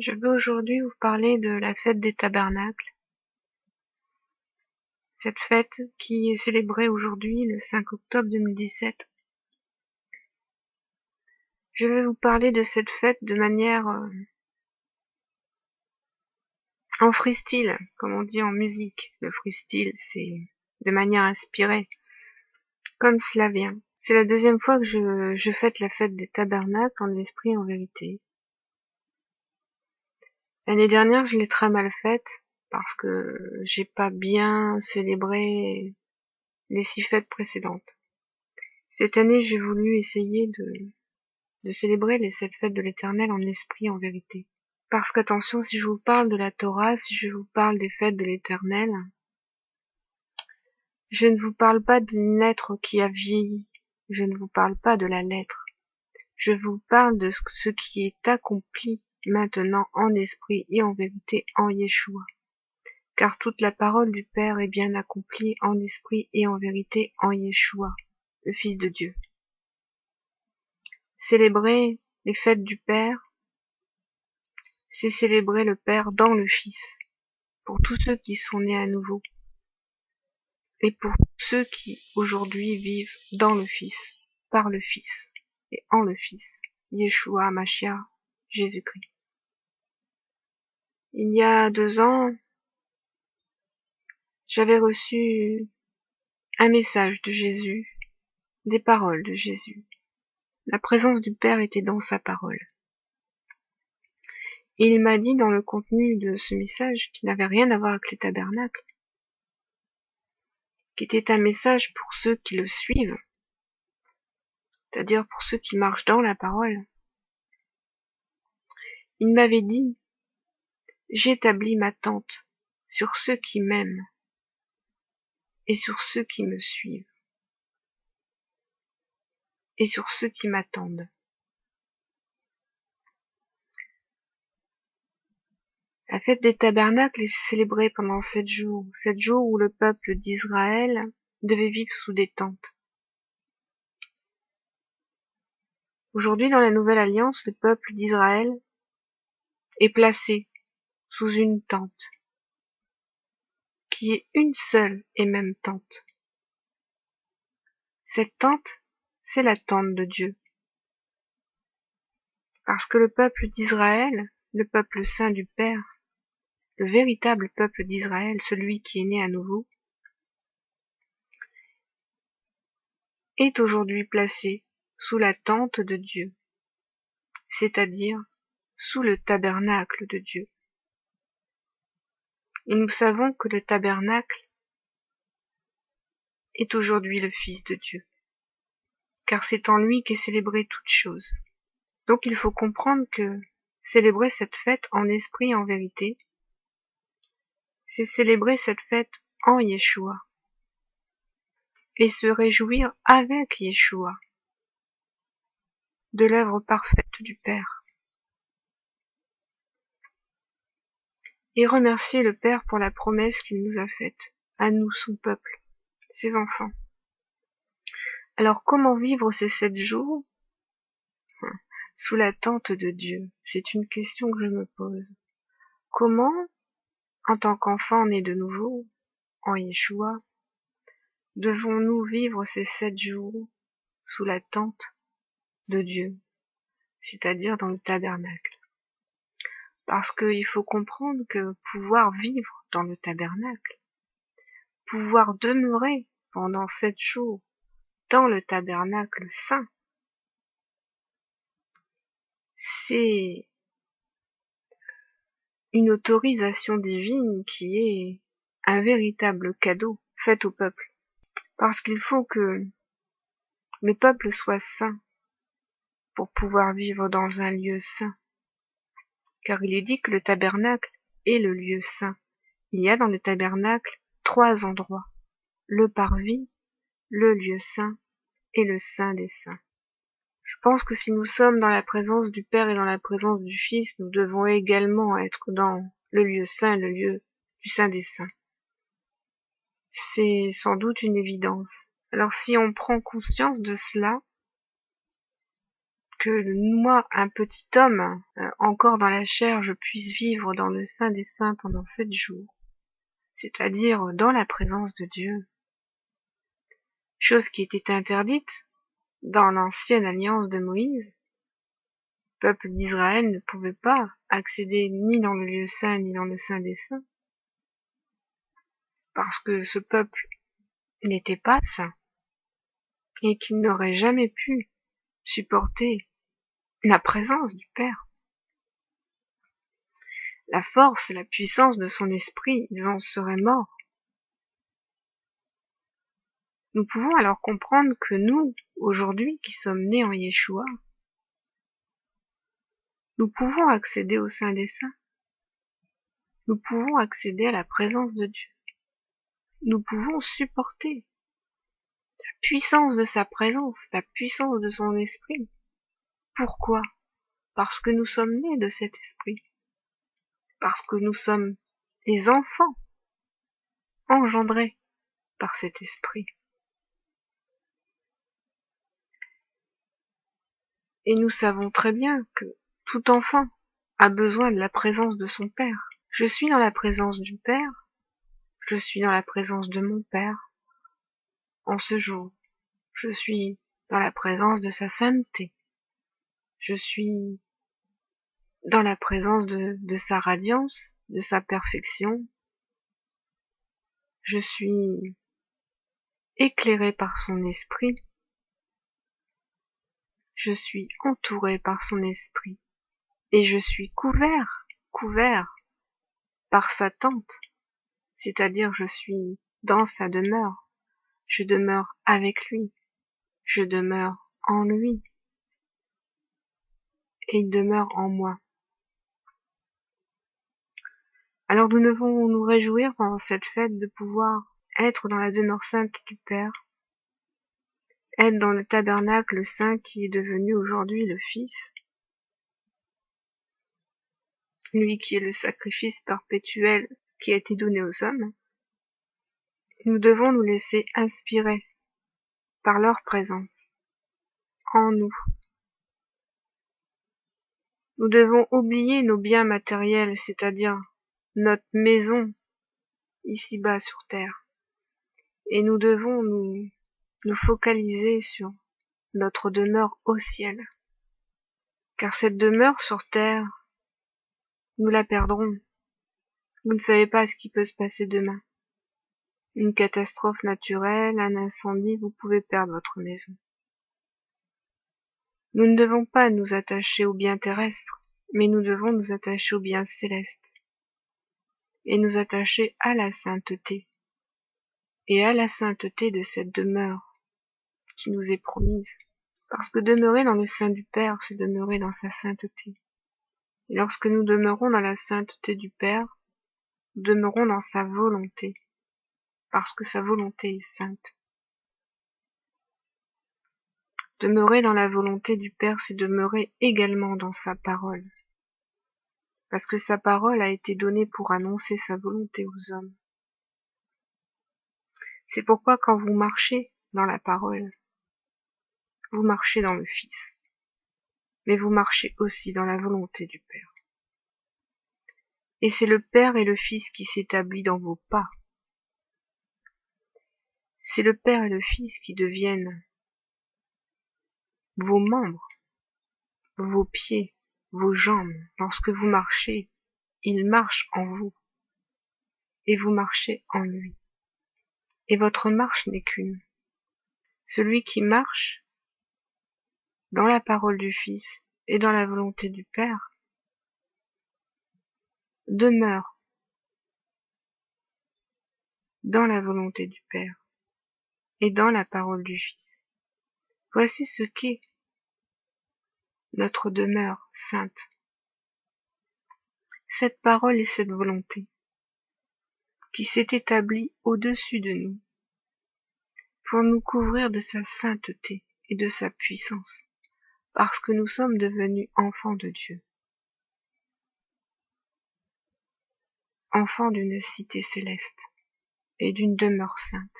Je veux aujourd'hui vous parler de la fête des tabernacles, cette fête qui est célébrée aujourd'hui le 5 octobre 2017. Je vais vous parler de cette fête de manière en freestyle, comme on dit en musique. Le freestyle, c'est de manière inspirée, comme cela vient. C'est la deuxième fois que je fête la fête des tabernacles en esprit et en vérité. L'année dernière, je l'ai très mal faite parce que j'ai pas bien célébré les 6 fêtes précédentes. Cette année, j'ai voulu essayer de célébrer les 7 fêtes de l'Éternel en esprit et en vérité. Parce qu'attention, si je vous parle de la Torah, si je vous parle des fêtes de l'Éternel, je ne vous parle pas d'une lettre qui a vieilli, je ne vous parle pas de la lettre, je vous parle de ce qui est accompli maintenant en esprit et en vérité en Yeshua. Car toute la parole du Père est bien accomplie en esprit et en vérité en Yeshua, le Fils de Dieu. Célébrer les fêtes du Père, c'est célébrer le Père dans le Fils, pour tous ceux qui sont nés à nouveau, et pour ceux qui aujourd'hui vivent dans le Fils, par le Fils, et en le Fils, Yeshua Mashiach, Jésus-Christ. Il y a 2 ans, j'avais reçu un message de Jésus, des paroles de Jésus. La présence du Père était dans sa parole. Et il m'a dit dans le contenu de ce message, qui n'avait rien à voir avec les tabernacles, qui était un message pour ceux qui le suivent, c'est-à-dire pour ceux qui marchent dans la parole. Il m'avait dit, j'établis ma tente sur ceux qui m'aiment et sur ceux qui me suivent et sur ceux qui m'attendent. La fête des tabernacles est célébrée pendant 7 jours où le peuple d'Israël devait vivre sous des tentes. Aujourd'hui, dans la Nouvelle Alliance, le peuple d'Israël est placé sous une tente, qui est une seule et même tente. Cette tente, c'est la tente de Dieu. Parce que le peuple d'Israël, le peuple saint du Père, le véritable peuple d'Israël, celui qui est né à nouveau, est aujourd'hui placé sous la tente de Dieu, c'est-à-dire sous le tabernacle de Dieu. Et nous savons que le tabernacle est aujourd'hui le Fils de Dieu, car c'est en lui qu'est célébrée toute chose. Donc il faut comprendre que célébrer cette fête en esprit et en vérité, c'est célébrer cette fête en Yeshua et se réjouir avec Yeshua de l'œuvre parfaite du Père. Et remercier le Père pour la promesse qu'il nous a faite, à nous, son peuple, ses enfants. Alors comment vivre ces 7 jours sous la tente de Dieu? C'est une question que je me pose. Comment, en tant qu'enfants nés de nouveau, en Yeshua, devons-nous vivre ces 7 jours sous la tente de Dieu, c'est-à-dire dans le tabernacle? Parce qu'il faut comprendre que pouvoir vivre dans le tabernacle, pouvoir demeurer pendant 7 jours dans le tabernacle saint, c'est une autorisation divine qui est un véritable cadeau fait au peuple. Parce qu'il faut que le peuple soit saint pour pouvoir vivre dans un lieu saint. Car il est dit que le tabernacle est le lieu saint. Il y a dans le tabernacle 3 endroits: le parvis, le lieu saint et le saint des saints. Je pense que si nous sommes dans la présence du Père et dans la présence du Fils, nous devons également être dans le lieu saint, le lieu du saint des saints. C'est sans doute une évidence. Alors si on prend conscience de cela, que moi, un petit homme, encore dans la chair, je puisse vivre dans le sein des saints pendant 7 jours, c'est-à-dire dans la présence de Dieu, chose qui était interdite dans l'ancienne alliance de Moïse. Le peuple d'Israël ne pouvait pas accéder ni dans le lieu saint ni dans le sein des saints, parce que ce peuple n'était pas saint, et qu'il n'aurait jamais pu supporter la présence du Père. La force et la puissance de son esprit, ils en seraient morts. Nous pouvons alors comprendre que nous, aujourd'hui, qui sommes nés en Yeshua, nous pouvons accéder au sein des saints. Nous pouvons accéder à la présence de Dieu. Nous pouvons supporter la puissance de sa présence, la puissance de son esprit. Pourquoi? Parce que nous sommes nés de cet esprit. Parce que nous sommes les enfants engendrés par cet esprit. Et nous savons très bien que tout enfant a besoin de la présence de son Père. Je suis dans la présence du Père, je suis dans la présence de mon Père en ce jour. Je suis dans la présence de sa sainteté. Je suis dans la présence de sa radiance, de sa perfection. Je suis éclairé par son esprit. Je suis entouré par son esprit. Et je suis couvert par sa tente. C'est-à-dire je suis dans sa demeure. Je demeure avec lui. Je demeure en lui. Et il demeure en moi. Alors nous devons nous réjouir pendant cette fête de pouvoir être dans la demeure sainte du Père, être dans le tabernacle saint qui est devenu aujourd'hui le Fils, lui qui est le sacrifice perpétuel qui a été donné aux hommes. Nous devons nous laisser inspirer par leur présence en nous. Nous devons oublier nos biens matériels, c'est-à-dire notre maison ici-bas sur terre, et nous devons nous focaliser sur notre demeure au ciel. Car cette demeure sur terre, nous la perdrons. Vous ne savez pas ce qui peut se passer demain. Une catastrophe naturelle, un incendie, vous pouvez perdre votre maison. Nous ne devons pas nous attacher aux biens terrestres, mais nous devons nous attacher aux biens célestes. Et nous attacher à la sainteté. Et à la sainteté de cette demeure qui nous est promise. Parce que demeurer dans le sein du Père, c'est demeurer dans sa sainteté. Et lorsque nous demeurons dans la sainteté du Père, nous demeurons dans sa volonté, parce que sa volonté est sainte. Demeurer dans la volonté du Père, c'est demeurer également dans sa parole, parce que sa parole a été donnée pour annoncer sa volonté aux hommes. C'est pourquoi quand vous marchez dans la parole, vous marchez dans le Fils, mais vous marchez aussi dans la volonté du Père. Et c'est le Père et le Fils qui s'établit dans vos pas. C'est le Père et le Fils qui deviennent vos membres, vos pieds, vos jambes. Lorsque vous marchez, il marche en vous, et vous marchez en lui. Et votre marche n'est qu'une. Celui qui marche dans la parole du Fils et dans la volonté du Père demeure dans la volonté du Père et dans la parole du Fils. Voici ce qu'est notre demeure sainte. Cette parole et cette volonté qui s'est établie au-dessus de nous pour nous couvrir de sa sainteté et de sa puissance, parce que nous sommes devenus enfants de Dieu, enfants d'une cité céleste et d'une demeure sainte.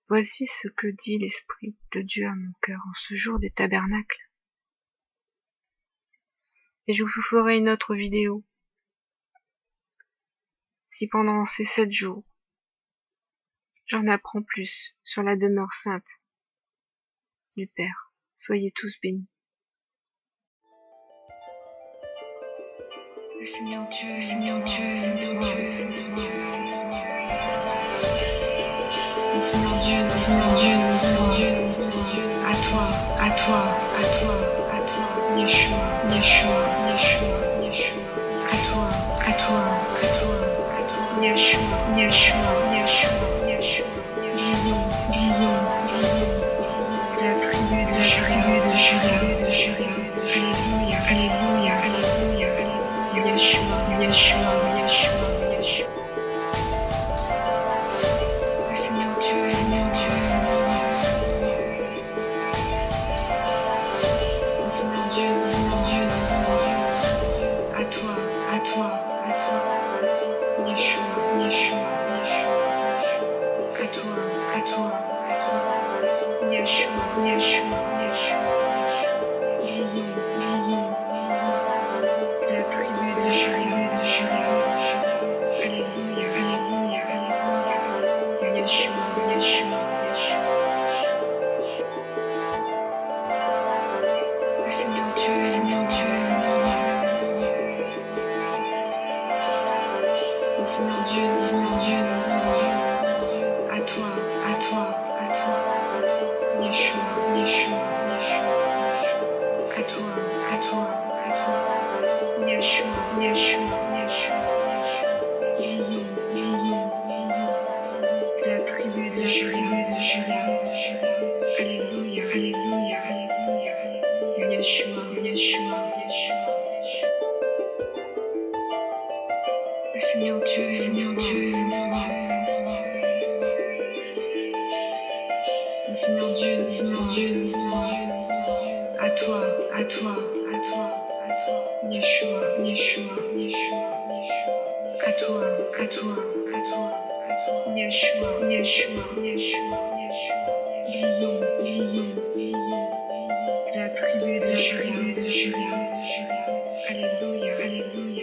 Voici ce que dit l'Esprit de Dieu à mon cœur en ce jour des tabernacles. Et je vous ferai une autre vidéo. Si pendant ces 7 jours, j'en apprends plus sur la demeure sainte du Père. Soyez tous bénis. Seigneur Dieu, Seigneur Dieu, Seigneur Dieu, Seigneur Dieu, Seigneur Dieu, Seigneur Dieu, Seigneur Dieu, à toi, à toi, à toi, à toi, Yeshua, Yeshua, Yeshua, Yeshua, à toi, à toi, à toi, à toi, Yeshua, Yeshua, Yeshua, Yeshua, Guillaume, Guillaume, Guillaume, de la tribu de Juda, Alléluia, Alléluia, Alléluia, Yeshua, Yeshua, Yeshua, Yeshua. Seigneur Dieu, Seigneur Dieu, Seigneur Dieu, Seigneur Dieu, à toi, à toi, à toi, Yeshua, Yeshua, Yeshua, à toi, à toi, à toi, Yeshua, Yeshua, Yeshua, Guillaume, Guillaume, de la tribu de Juda, Alléluia, Alléluia, Alléluia, Yeshua, Yeshua, Yeshua. Seigneur Dieu, Seigneur Dieu, Seigneur Dieu, Seigneur Dieu, à toi, à toi, à toi, Yeshua, Yeshua, Yeshua, à toi, à toi, à toi, Yeshua, Yeshua, Yeshua, Guillaume, Guillaume, de la tribu de Juda, Alléluia, Alléluia, Alléluia, Yeshua, Yeshua, Yeshua. Seigneur Dieu, Seigneur Dieu, Seigneur Dieu, Seigneur Dieu, Seigneur Dieu, à toi, à toi, à toi, à toi, Yeshua, Yeshua, Yeshua, à toi, à toi, à toi, à toi, Yeshua, Yeshua, Yeshua, Guillaume, Guillaume, de la tribu de Juda, Alléluia, Alléluia.